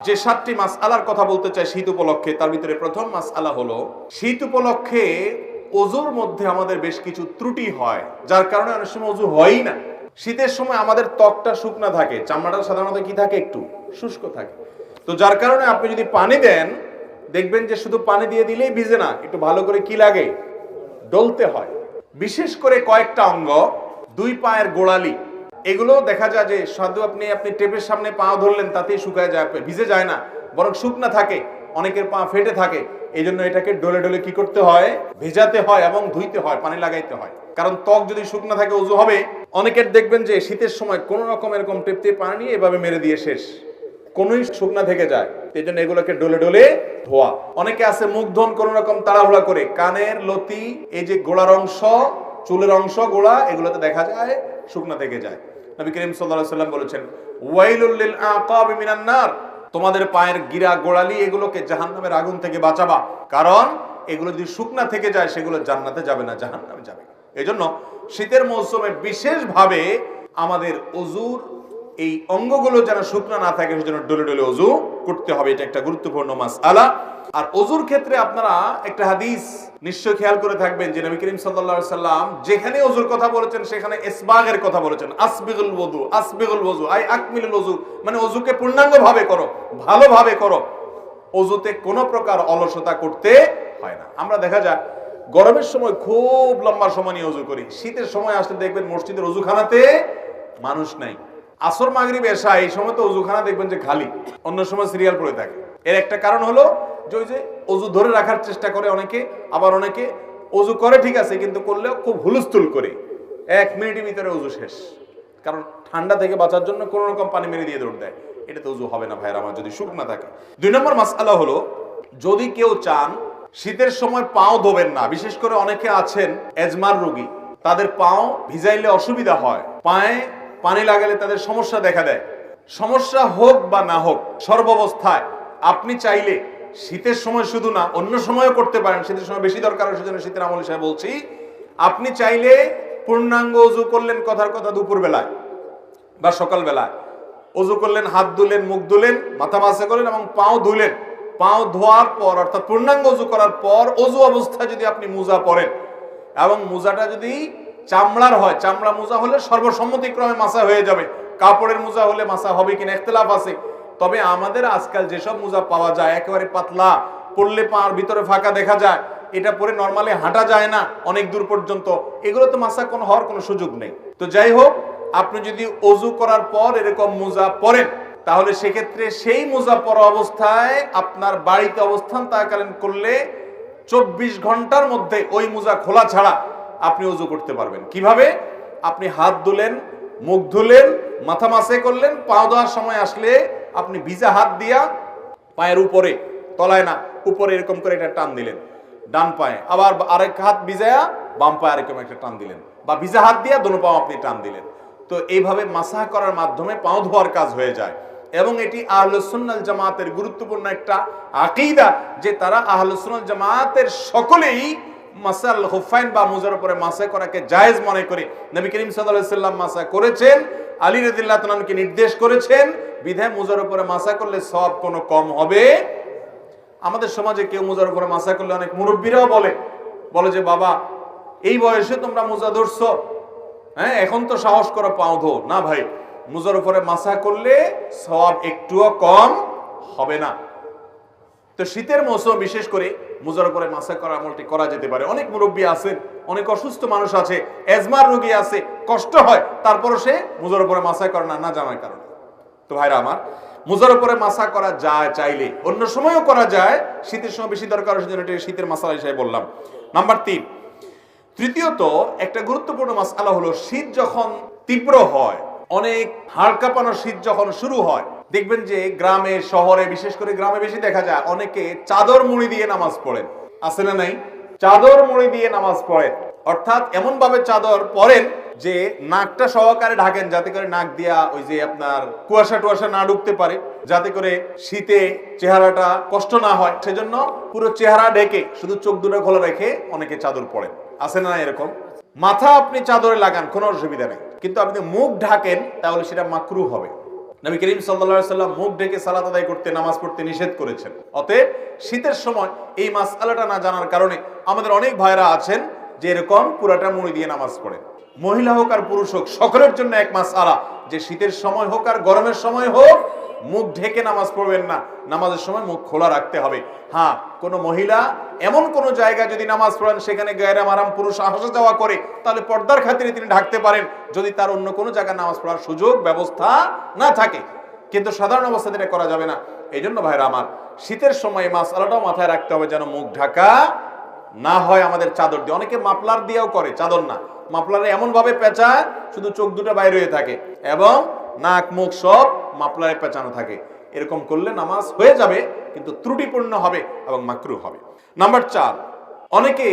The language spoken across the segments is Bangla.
যে 7টি মাসআলার কথা বলতে চাই শীত উপলক্ষে, তার ভিতরে প্রথম মাসআলা হলো শীত উপলক্ষে ওযুর মধ্যে আমাদের বেশ কিছু ত্রুটি হয়, যার কারণে অনেক সময় ওযু হয়ই না। শীতের সময় আমাদের ত্বকটা শুকনা থাকে, চামড়াটা সাধারণত কি থাকে, একটু শুষ্ক থাকে। তো যার কারণে আপনি যদি পানি দেন, দেখবেন যে শুধু পানি দিয়ে দিলেই ভিজে না, একটু ভালো করে কি লাগে, ডলতে হয়। বিশেষ করে কয়েকটা অঙ্গ, দুই পায়ের গোড়ালি, এগুলো দেখা যায় যে শুধু আপনি টেপের সামনে পা ধরলেন তাতেই শুকায় যায়, ভিজে যায় না, বরং শুকনা থাকে, অনেকের পা ফেটে থাকে। এই জন্য এটাকে ডলে ডলে কি করতে হয়, ভেজাতে হয় এবং ধুইতে হয়, পানি লাগাইতে হয়। কারণ ত্বক যদি শুকনা থাকে ওযু হবে। অনেকের দেখবেন যে শীতের সময় কোন রকম এরকম টেপ দিয়ে পানি নিয়ে এভাবে মেরে দিয়ে শেষ, কোনই শুকনা থেকে যায়। এই জন্য এগুলোকে ডলে ডলে ধোয়া। অনেকে আছে মুখ ধোন কোন রকম তাড়াহুড়া করে, কানের লতি, এই যে গোড়ার অংশ, চুলের অংশ, গোড়া, এগুলোতে দেখা যায় শুকনা থেকে যায়। নবী করিম সাল্লাল্লাহু আলাইহি ওয়াসাল্লাম বলেছেন, ওয়াইলুল লিল আকাবি মিনান নার, তোমাদের পায়ের গিরা গোড়ালি এগুলোকে জাহান্নামের আগুন থেকে বাঁচাবা, কারণ এগুলো যদি শুকনা থেকে যায় সেগুলো জান্নাতে যাবে না, জাহান্নামে যাবে। এজন্য শীতের মৌসুমে বিশেষভাবে আমাদের ওযুর এই অঙ্গগুলো যেন শুকনা না থাকে সেজন্য ডলে ডলে ওযু করতে হবে। এটা একটা গুরুত্বপূর্ণ মাসআলা। আর ওযুর ক্ষেত্রে আপনারা একটা হাদিস নিশ্চয় খেয়াল করে থাকবেন যে নবী করিম সাল্লাল্লাহু আলাইহি সাল্লাম যেখানে ওযুর কথা বলেছেন সেখানে ইসবাগের কথা বলেছেন। আসবিগুল ওযু, আসবিগুল ওযু আই আকমিলুল ওযু, মানে ওযুকে পূর্ণাঙ্গভাবে করো, ভালোভাবে করো। ওযুতে কোনো প্রকার অলসতা করতে হয় না। আমরা দেখা যায় গরমের সময় খুব লম্বা সময় নিয়ে ওযু করি, শীতের সময় আসলে দেখবেন মসজিদের ওযুখানাতে মানুষ নাই। আসর মাগরিব এশা এই সময় তো ওযুখানা দেখবেন যে খালি, অন্য সময় সিরিয়াল পড়ে থাকে। এর একটা কারণ হলো যে ওই যে ওযু ধরে রাখার চেষ্টা করে অনেকে, আবার অনেকে ওযু করে ঠিক আছে কিন্তু করলেও খুব হুলস্থুল করে, 1 মিনিটের ভিতরে ওযু শেষ। কারণ ঠান্ডা থেকে বাঁচার জন্য কোন রকম পানি মেরে দিয়ে দৌড় দেয়। এটা তো ওযু হবে না ভাইরা আমার, যদি শুকনা থাকে। 2 নম্বর মাসআলা হলো, যদি কেউ চান শীতের সময় পাও ধোবেন না, বিশেষ করে অনেকে আছেন এজমার রোগী, তাদের পাও ভিজাইলে অসুবিধা হয়, পায়ে পানি লাগালে তাদের সমস্যা দেখা দেয়। সমস্যা হোক বা না হোক, সর্বাবস্থায় আপনি চাইলে শীতের সময় শুধু না অন্য সময়ও করতে পারেন, শীতের সময় বেশি দরকার, সেজন্য শীতের আমল হিসেবে বলছি। আপনি চাইলে পূর্ণাঙ্গ ওযু করলেন, কথার কথা দুপুর বেলায় বা সকাল বেলায় ওযু করলেন, হাত ধুলেন, মুখ ধুলেন, মাথা মাসা করলেন এবং পাও ধুলেন। পাও ধোয়ার পর অর্থাৎ পূর্ণাঙ্গ ওযু করার পর ওযু অবস্থায় যদি আপনি মোজা পরেন এবং মোজাটা যদি চামড়ার হয়, চামড়া মোজা হলে সর্বসম্মতিক্রমে মাসা হয়ে যাবে। কাপড়ের মোজা হলে মাসা হবে কিনা ইখতিলাফ আছে। তবে আমাদের আজকাল যেসব মোজা পাওয়া যায় একেবারে পাতলা, পরলে পার ভিতরে ফাঁকা দেখা যায়, এটা পরে নরমালি হাঁটা যায় না অনেক দূর পর্যন্ত, এগুলো তো মাসা কোনো হওয়ার কোনো সুযোগ নেই। তো যাই হোক, আপনি যদি ওযু করার পর এরকম মোজা পরেন তাহলে সেক্ষেত্রে সেই মোজা পরা অবস্থায় আপনার বাড়িতে অবস্থান থাকাকালীন করলে 24 ঘন্টার মধ্যে ওই মোজা খোলা ছাড়া আপনি ওযু করতে পারবেন। কিভাবে? আপনি হাত ধুলেন, মুখ ধুলেন, মাথা মাসে করলেন, পা ধোয়ার সময় আসলে আপনি ভিজা হাত দিয়া পায়ের উপরে, তলায় না, উপরে এরকম করে একটা টান দিলেন ডান পায়ে, আবার আরেক হাত ভিজায়া বাম পায়ে এরকম একটা টান দিলেন, বা ভিজা হাত দিয়া দোনো পাও আপনি টান দিলেন। তো এইভাবে মাসাহ করার মাধ্যমে পাও ধোয়ার কাজ হয়ে যায়। এবং এটি আহলুস সুন্নাহ ওয়াল জামাতের গুরুত্বপূর্ণ একটা আকীদা যে তারা আহলুস সুন্নাহ ওয়াল জামাতের সকলেই মাসাল খুফাইন বা মুজার উপরে মাসা করাকে জায়েজ মনে করে। নবী করিম সাল্লাল্লাহু আলাইহি সাল্লাম মাসা করেছেন, আলী রাদিয়াল্লাহু তাআলা কে নির্দেশ করেছেন, বিধায় মুজার উপরে মাসা করলে সওয়াব কোনো কম হবে। আমাদের সমাজে কেউ মুজার উপরে মাসা করলে অনেক মুরব্বীরাও বলে যে বাবা এই বয়সে তোমরা মুজা ধরছো, হ্যাঁ এখন তো সাহস করে পাও ধো না। ভাই, মুজার উপরে মাসা করলে সওয়াব একটুও কম হবে না। তো শীতের মৌসুম বিশেষ করে মুজার উপরে মাসা করা আমলটি করা যেতে পারে। অনেক মুরব্বী আছেন, অনেক অসুস্থ মানুষ আছে, এজমার রোগী আছে, কষ্ট হয়, তারপরও সে মুজার উপরে মাসা করে না, না জানার কারণে। তো ভাইরা আমার, মুজার উপরে মাসা করা যায় চাইলে, অন্য সময়ও করা যায়, শীতের সময় বেশি দরকার, সেজন্য এটা শীতের মাসালা হিসেবে বললাম। নাম্বার 3, তৃতীয়ত একটা গুরুত্বপূর্ণ মাসআলা হলো শীত যখন তীব্র হয়, অনেক হাড় কাঁপানো শীত যখন শুরু হয়, দেখবেন যে গ্রামে শহরে, বিশেষ করে গ্রামে বেশি দেখা যায় অনেকে চাদর মুড়ি দিয়ে নামাজ পড়েন। আছে না নাই? চাদর মুড়ি দিয়ে নামাজ পড়েন, অর্থাৎ এমন ভাবে চাদর পরেন যে নাকটা সহকারে ঢাকেন, যাতে করে নাক দিয়া ওই যে আপনার কুয়াশা টুয়াশা না ঢুকতে পারে, যাতে করে শীতে চেহারাটা কষ্ট না হয়। সেজন্য পুরো চেহারা ঢেকে শুধু চোখ দুটো খোলা রেখে অনেকে চাদর পরেন। আছে না এরকম? মাথা আপনি চাদরে লাগান, কোনো অসুবিধা নেই, কিন্তু আপনি মুখ ঢাকেন তাহলে সেটা মাকরুহ হবে। নবী করিম সাল্লাল্লাহু আলাইহি সাল্লাম মুখ ঢেকে সালাত আদায় করতে, নামাজ পড়তে নিষেধ করেছেন। অতএব শীতের সময় এই মাসআলাটা না জানার কারণে আমাদের অনেক ভাইরা আছেন যে এরকম পুরাটা মুড়ি দিয়ে নামাজ পড়েন। মহিলা হোক আর পুরুষ হোক, সকলের জন্য এক মাসআলা যে শীতের সময় হোক আর গরমের সময় হোক মুখ ঢেকে নামাজ পড়বেন না, নামাজের সময় মুখ খোলা রাখতে হবে। হ্যাঁ, কোন মহিলা এমন কোন জায়গায় যদি নামাজ পড়েন সেখানে গায়রে মাহরাম পুরুষ আসা যাওয়া করে, তাহলে পর্দার খাতিরে তিনি ঢাকতে পারেন, যদি তার অন্য কোনো জায়গায় নামাজ পড়ার সুযোগ ব্যবস্থা না থাকে। কিন্তু সাধারণ অবস্থাতে এটা করা যাবে না। এই জন্য ভাইরা আমার, শীতের সময় মাসআলাটাও মাথায় রাখতে হবে যেন মুখ ঢাকা না হয় আমাদের চাদর দিয়ে। অনেকে মাফলার দিয়েও করে, চাদর না, মাফলারে এমন ভাবে পেঁচায় শুধু চোখ দুটো বাইরে হয়ে থাকে এবং নাক মুখ সব মাফলারে পেঁচানো থাকে। এরকম করলে নামাজ হয়ে যাবে কিন্তু ত্রুটিপূর্ণ হবে এবং মাকরুহ হবে। নাম্বার 4, অনেকে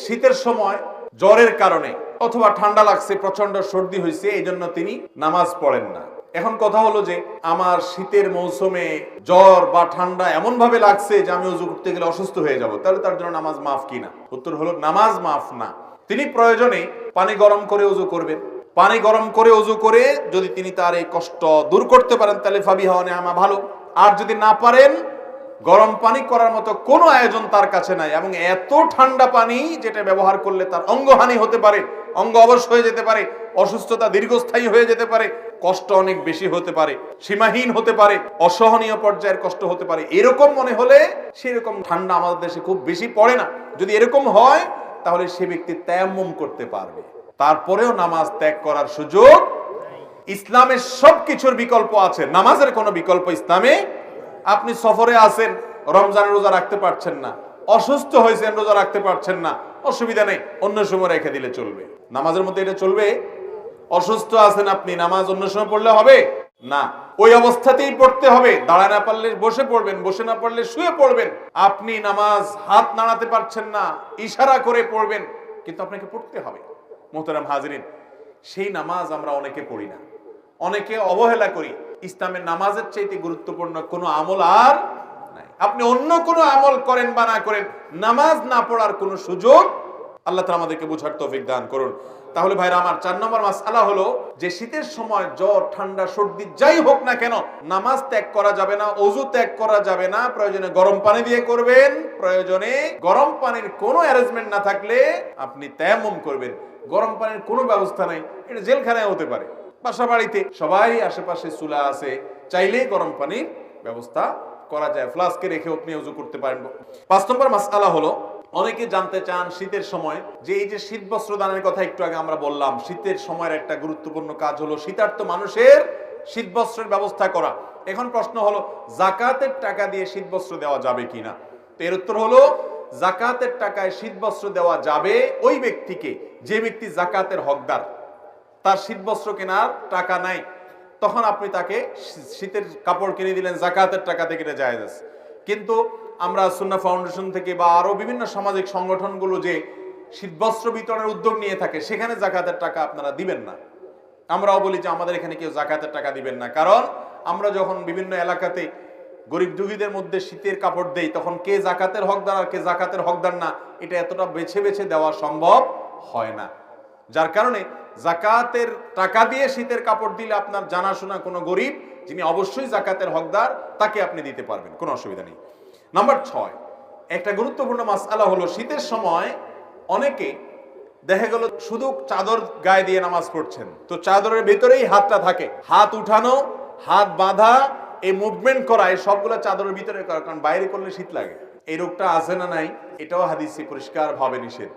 শীতের সময় জ্বরের কারণে অথবা ঠান্ডা লাগছে, প্রচন্ড সর্দি হয়েছে, এই জন্য তিনি নামাজ পড়েন না। এখন কথা হলো যে আমার শীতের মৌসুমে জ্বর বা ঠান্ডা এমন ভাবে লাগছে যে আমি ওযু করতে গেলে অসুস্থ হয়ে যাব, তাহলে তার জন্য নামাজ মাফ কিনা? উত্তর হলো নামাজ মাফ না। তিনি প্রয়োজনে পানি গরম করে ওযু করবেন। পানি গরম করে ওযু করে যদি তিনি তার এই কষ্ট দূর করতে পারেন তাহলে ফাবিহা ওয়া নি'মা, ভালো। আর যদি না পারেন, গরম পানি করার মতো কোনো আয়োজন তার কাছে নাই এবং এত ঠান্ডা পানি যেটা ব্যবহার করলে তার অঙ্গহানি হতে পারে, অঙ্গ অবশ হয়ে যেতে পারে, অসুস্থতা দীর্ঘস্থায়ী হয়ে যেতে পারে, কষ্ট অনেক বেশি হতে পারে, সীমাহীন হতে পারে, অসহনীয় পর্যায়ের কষ্ট হতে পারে, এরকম মনে হলে সেরকম ঠান্ডা আমাদের দেশে খুব বেশি পড়ে না। যদি এরকম হয় তাহলে সে ব্যক্তি তায়াম্মুম করতে পারবে, তারপরেও নামাজ ত্যাগ করার সুযোগ। ইসলামের সবকিছুর বিকল্প আছে, নামাজের কোনো বিকল্প ইসলামে। আপনি সফরে আছেন, রমজানের রোজা রাখতে পারছেন না, অসুস্থ হয়েছেন, রোজা রাখতে পারছেন না, অসুবিধা নেই, অন্য সময় রেখে দিলে চলবে। নামাজের মধ্যে এটা চলবে? অসুস্থ আছেন আপনি, নামাজ অন্য সময় পড়লে হবে না, ওই অবস্থাতেই পড়তে হবে। দাঁড়ায় না পারলে বসে পড়বেন, বসে না পারলে শুয়ে পড়বেন। আপনি নামাজ হাত নাড়াতে পারছেন না, ইশারা করে পড়বেন, কিন্তু আপনাকে পড়তে হবে। মোহতারাম হাজিরিন, সেই নামাজ আমরা অনেকে পড়ি না, অনেকে অবহেলা করি। ইসলামের নামাজের চাইতে গুরুত্বপূর্ণ কোনো আমল আর নাই। আপনি অন্য কোনো আমল করেন বা না করেন, নামাজ না পড়ার কোনো সুযোগ আল্লাহ তাআলা আমাদেরকে বোঝার তৌফিক দান করুন। তাহলে ভাইরা আমার, 4 নম্বর মাসআলা হলো যে শীতের সময় জ্বর ঠান্ডা সর্দি যাই হোক না কেন, নামাজ ত্যাগ করা যাবে না, ওযু ত্যাগ করা যাবে না। প্রয়োজনে গরম পানি দিয়ে করবেন, প্রয়োজনে গরম পানির কোনো অ্যারেঞ্জমেন্ট না থাকলে আপনি তায়াম্মুম করবেন। গরম পানির কোনো ব্যবস্থা নাই, এটা জেলখানায় হতে পারে, বাসা বাড়িতে সবাই আশেপাশে চুলা আছে, চাইলে গরম পানির ব্যবস্থা করা যায়, ফ্লাস্কে রেখে আপনি ওযু করতে পারেন। 5 নম্বর মাসআলা হলো, অনেকে জানতে চান শীতের সময় যে এই যে শীত বস্ত্র দানের কথা একটু আগে আমরা বললাম, শীতের সময়ের একটা গুরুত্বপূর্ণ কাজ হলো শীতার্ত মানুষের শীত বস্ত্রের ব্যবস্থা করা। এখন প্রশ্ন হলো, যাকাতের টাকা দিয়ে শীত বস্ত্র দেওয়া যাবে কিনা? তো এর উত্তর হলো, যাকাতের টাকায় শীত বস্ত্র দেওয়া যাবে ওই ব্যক্তিকে যে ব্যক্তি যাকাতের হকদার, তার শীত বস্ত্র কেনার টাকা নাই, তখন আপনি তাকে শীতের কাপড় কিনে দিলেন, যাকাতের টাকা থেকে এটা জায়েজ আছে। কিন্তু আমরা সুন্নাহ ফাউন্ডেশন থেকে বা আরো বিভিন্ন সামাজিক সংগঠনগুলো যে শীতবস্ত্র বিতরণের উদ্যোগ নিয়ে থাকে, সেখানে যাকাতের টাকা আপনারা দিবেন না। আমরাও বলি যে আমাদের এখানে কেউ যাকাতের টাকা দিবেন না, কারণ আমরা যখন বিভিন্ন এলাকাতে গরিব দুঃখীদের মধ্যে শীতের কাপড় দেই, তখন কে যাকাতের হকদার আর কে যাকাতের হকদার না, এটা এতটা বেছে বেছে দেওয়া সম্ভব হয় না। যার কারণে যাকাতের টাকা দিয়ে শীতের কাপড় দিলে আপনার জানাশোনা কোনো গরিব যিনি অবশ্যই যাকাতের হকদার, তাকে আপনি দিতে পারবেন, কোনো অসুবিধা নেই। নাম্বার 6, একটা গুরুত্বপূর্ণ মাসআলা হলো, শীতের সময় অনেকে দেখা গেল শুধু চাদর গায়ে দিয়ে নামাজ পড়ছেন, তো চাদরের ভিতরেই হাতটা থাকে, হাত উঠানো, হাত বাঁধা, এই মুভমেন্ট করা, এই সবগুলো চাদরের ভিতরে করা, কারণ বাইরে করলে শীত লাগে। এই রোগটা আছে না নাই, এটাও হাদিসে পরিষ্কার ভাবে নিষেধ।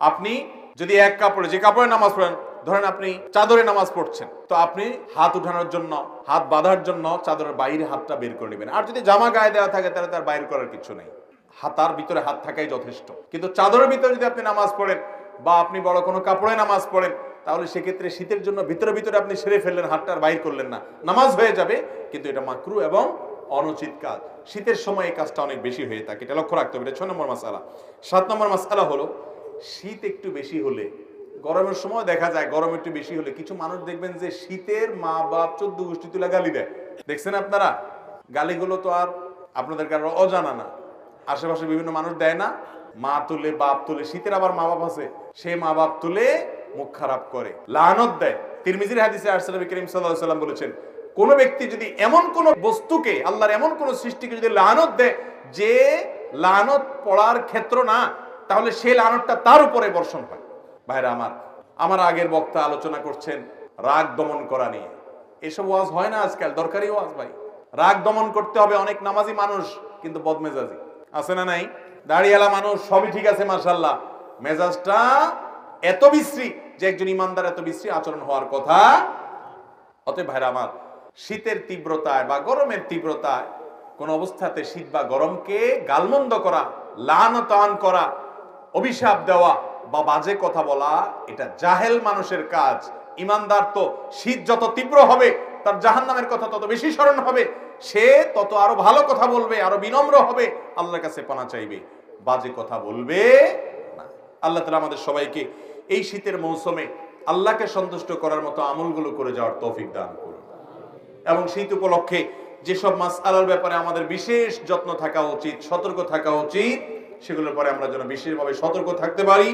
আপনি যদি এক কাপড়ে, যে কাপড়ে নামাজ পড়েন, ধরেন আপনি চাদরে নামাজ পড়ছেন, তো আপনি হাত উঠানোর জন্য, হাত বাঁধার জন্য চাদরের বাইরে হাতটা বের করে নেবেন। আর যদি জামা গায়ে দেওয়া থাকে তাহলে তার বাইর করার কিছু নেই, হাতার ভিতরে হাত থাকাই যথেষ্ট। কিন্তু চাদরের ভিতরে যদি আপনি নামাজ পড়েন বা আপনি বড় কোনো কাপড়ে নামাজ পড়েন, তাহলে সেক্ষেত্রে শীতের জন্য ভিতরে ভিতরে আপনি সেরে ফেললেন, হাতটার বাইর করলেন না, নামাজ হয়ে যাবে, কিন্তু এটা মাকরুহ এবং অনুচিত কাজ। শীতের সময় এই কাজটা অনেক বেশি হয়ে থাকে, এটা লক্ষ্য রাখতে হবে। এটা 6 নম্বর মাসআলা। 7 নম্বর মাসআলা হলো, শীত একটু বেশি হলে, গরমের সময় দেখা যায় গরম একটু বেশি হলে কিছু মানুষ দেখবেন যে শীতের মা বাপ 14 গোষ্ঠী তুলে গালি দেয়। দেখছেন আপনারা? গালিগুলো তো আর আপনাদের কারো অজানা না, আশেপাশে বিভিন্ন মানুষ দেয় না, মা তুলে বাপ তুলে, শীতের আবার মা বাপ আছে, সে মা বাপ তুলে মুখ খারাপ করে, লানত দেয়। তিরমিজির হাদিসে আসছে, নবী করিম সাল্লাল্লাহু আলাইহি ওয়াসাল্লাম বলেছেন, কোন ব্যক্তি যদি এমন কোন বস্তুকে, আল্লাহর এমন কোন সৃষ্টিকে যদি লানত দেয় যে লানত পড়ার ক্ষেত্র না, তাহলে সেই লানতটা তার উপরে বর্ষণ হয়। ভাইরা আমার আগের বক্তা আলোচনা করছেন রাগ দমন করা নিয়ে। এসব ওয়াজ হয় না আজকাল, দরকারি ওয়াজ ভাই। রাগ দমন করতে হবে। অনেক নামাজি মানুষ কিন্তু বদমেজাজি আছে না নাই? দাড়িওয়ালা মানুষ সবই ঠিক আছে মাশাআল্লাহ, মেজাজটা এত বিশ্রী যে একজন ইমানদার এত বিশ্রী আচরণ হওয়ার কথা। অতএব ভাইরা আমার, শীতের তীব্রতায় বা গরমের তীব্রতায় কোন অবস্থাতে শীত বা গরমকে গালমন্দ করা, লানতান করা, অভিশাপ দেওয়া বা বাজে কথা বলা, এটা জাহেল মানুষের কাজ। ইমানদার তো শীত যত তীব্র হবে তার জাহান্নামের কথা তত বেশি স্মরণ হবে, সে তত আরো ভালো কথা বলবে, আরো বিনম্র হবে, আল্লাহর কাছে পানা চাইবে, বাজে কথা বলবে না। আল্লাহ তাআলা আমাদের সবাইকে এই শীতের মৌসুমে আল্লাহকে সন্তুষ্ট করার মতো আমলগুলো করে যাওয়ার তৌফিক দান করুন। এবং শীত উপলক্ষে যেসব মাসআলার ব্যাপারে আমাদের বিশেষ যত্ন থাকা উচিত, সতর্ক থাকা উচিত, সেগুলোর পরে আমরা যেন বিশেষভাবে সতর্ক থাকতে পারি,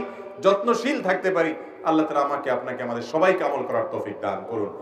যত্নশীল থাকতে পারি। আল্লাহ তাআলা আমাকে, আপনাকে, আমাদের সবাইকে আমল করার তৌফিক দান করুন।